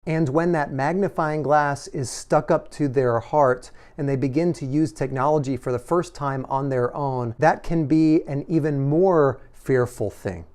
And when that magnifying glass is stuck up to their heart and they begin to use technology for the first time on their own, that can be an even more fearful thing.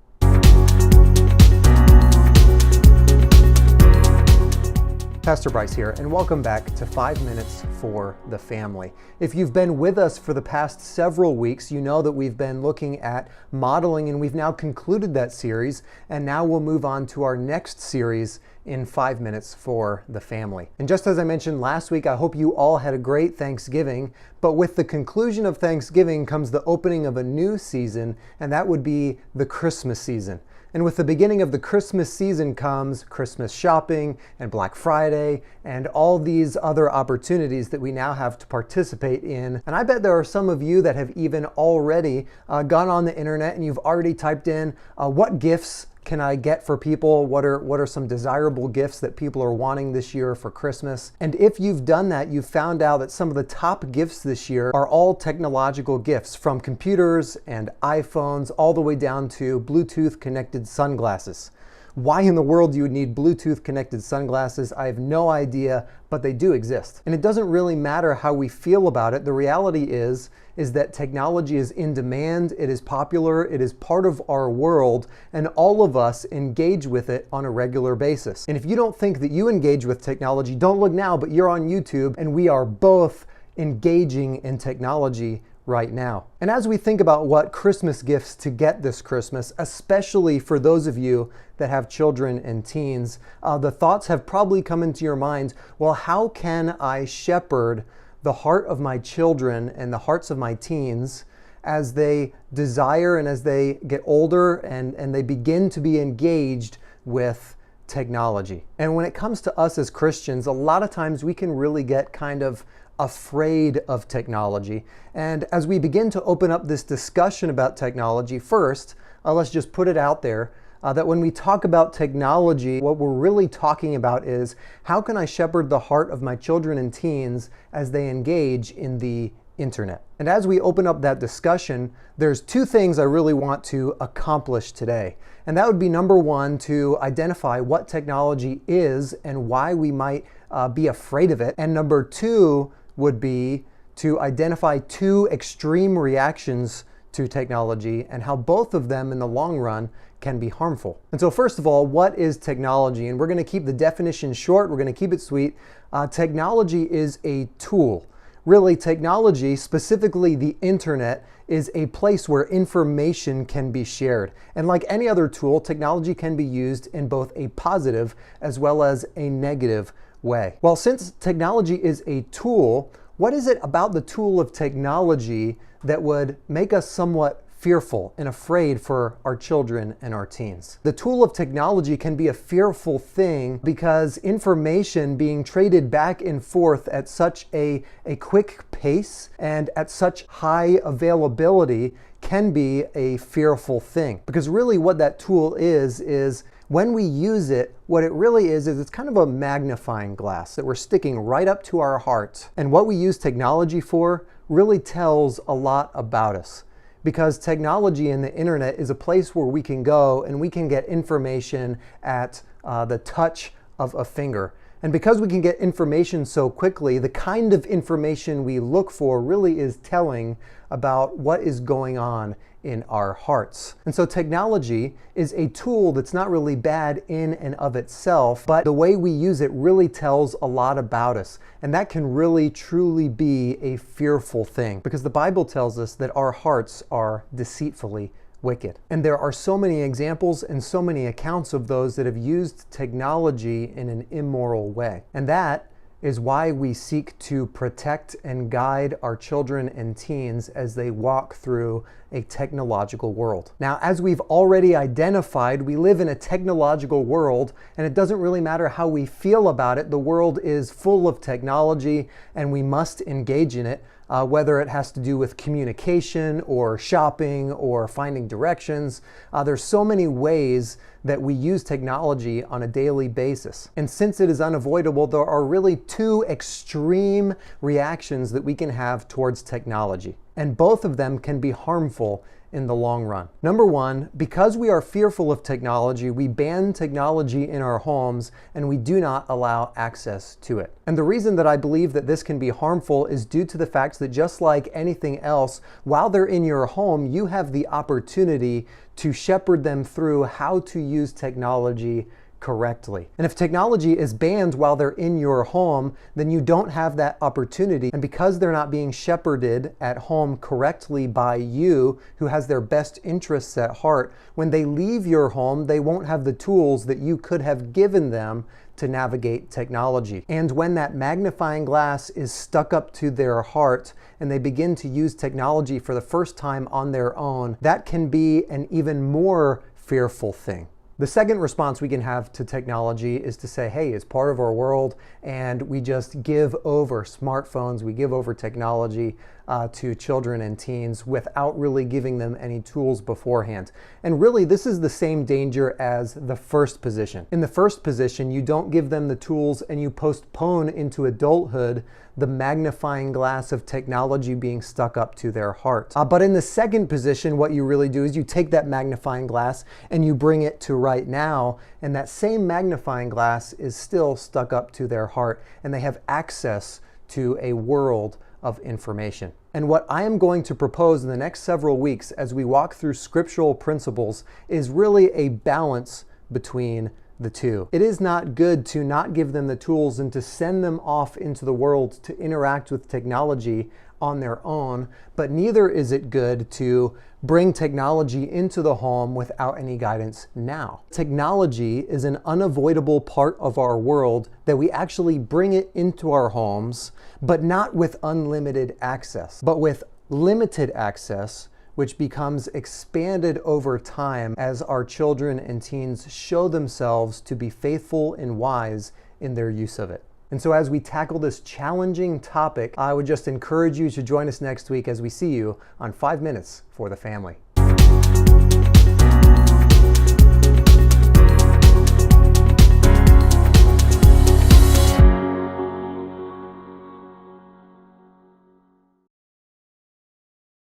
Pastor Bryce here, and welcome back to 5 Minutes for the Family. If you've been with us for the past several weeks, you know that we've been looking at modeling, and we've now concluded that series, and now we'll move on to our next series in 5 Minutes for the Family. And just as I mentioned last week, I hope you all had a great Thanksgiving, but with the conclusion of Thanksgiving comes the opening of a new season, and that would be the Christmas season. And with the beginning of the Christmas season comes Christmas shopping and Black Friday and all these other opportunities that we now have to participate in. And I bet there are some of you that have even already gone on the internet and you've already typed in what gifts can I get for people? What are some desirable gifts that people are wanting this year for Christmas? And if you've done that, you've found out that some of the top gifts this year are all technological gifts, from computers and iPhones all the way down to Bluetooth connected sunglasses. Why in the world you would need Bluetooth connected sunglasses, I have no idea, but they do exist. And it doesn't really matter how we feel about it. The reality is that technology is in demand, it is popular, it is part of our world, and all of us engage with it on a regular basis. And if you don't think that you engage with technology, don't look now, but you're on YouTube, and we are both engaging in technology right now. And as we think about what Christmas gifts to get this Christmas, especially for those of you that have children and teens, the thoughts have probably come into your mind, well, how can I shepherd the heart of my children and the hearts of my teens as they desire and as they get older and they begin to be engaged with technology? And when it comes to us as Christians, a lot of times we can really get kind of afraid of technology. And as we begin to open up this discussion about technology, first, let's just put it out there that when we talk about technology, what we're really talking about is how can I shepherd the heart of my children and teens as they engage in the internet? And as we open up that discussion, there's two things I really want to accomplish today. And that would be, number one, to identify what technology is and why we might be afraid of it. And number two would be to identify two extreme reactions to technology and how both of them in the long run can be harmful. And so first of all, what is technology? And we're going to keep the definition short, we're going to keep it sweet. Technology is a tool. Really, technology, specifically the internet, is a place where information can be shared. And like any other tool, technology can be used in both a positive as well as a negative way. Well, since technology is a tool, what is it about the tool of technology that would make us somewhat fearful and afraid for our children and our teens? The tool of technology can be a fearful thing because information being traded back and forth at such a quick pace and at such high availability can be a fearful thing. Because really what that tool is when we use it, what it really is it's kind of a magnifying glass that we're sticking right up to our heart. And what we use technology for really tells a lot about us. Because technology and the internet is a place where we can go and we can get information at the touch of a finger. And because we can get information so quickly, the kind of information we look for really is telling about what is going on in our hearts. And so technology is a tool that's not really bad in and of itself, but the way we use it really tells a lot about us. And that can really truly be a fearful thing, because the Bible tells us that our hearts are deceitfully wicked. And there are so many examples and so many accounts of those that have used technology in an immoral way. And that is why we seek to protect and guide our children and teens as they walk through a technological world. Now, as we've already identified, we live in a technological world, and it doesn't really matter how we feel about it. The world is full of technology, and we must engage in it, whether it has to do with communication or shopping or finding directions. There's so many ways that we use technology on a daily basis. And since it is unavoidable, there are really two extreme reactions that we can have towards technology. And both of them can be harmful in the long run. Number one, because we are fearful of technology, we ban technology in our homes and we do not allow access to it. And the reason that I believe that this can be harmful is due to the fact that just like anything else, while they're in your home, you have the opportunity to shepherd them through how to use technology correctly. And if technology is banned while they're in your home, then you don't have that opportunity. And because they're not being shepherded at home correctly by you, who has their best interests at heart, when they leave your home, they won't have the tools that you could have given them to navigate technology. And when that magnifying glass is stuck up to their heart and they begin to use technology for the first time on their own, that can be an even more fearful thing. The second response we can have to technology is to say, hey, it's part of our world, and we just give over smartphones, we give over technology to children and teens without really giving them any tools beforehand. And really, this is the same danger as the first position. In the first position, you don't give them the tools and you postpone into adulthood the magnifying glass of technology being stuck up to their heart. But in the second position, what you really do is you take that magnifying glass and you bring it to right now, and that same magnifying glass is still stuck up to their heart, and they have access to a world of information. And what I am going to propose in the next several weeks as we walk through scriptural principles is really a balance between the two. It is not good to not give them the tools and to send them off into the world to interact with technology on their own, but neither is it good to bring technology into the home without any guidance now. Technology is an unavoidable part of our world that we actually bring it into our homes, but not with unlimited access, but with limited access, which becomes expanded over time as our children and teens show themselves to be faithful and wise in their use of it. And so as we tackle this challenging topic, I would just encourage you to join us next week as we see you on 5 Minutes for the Family.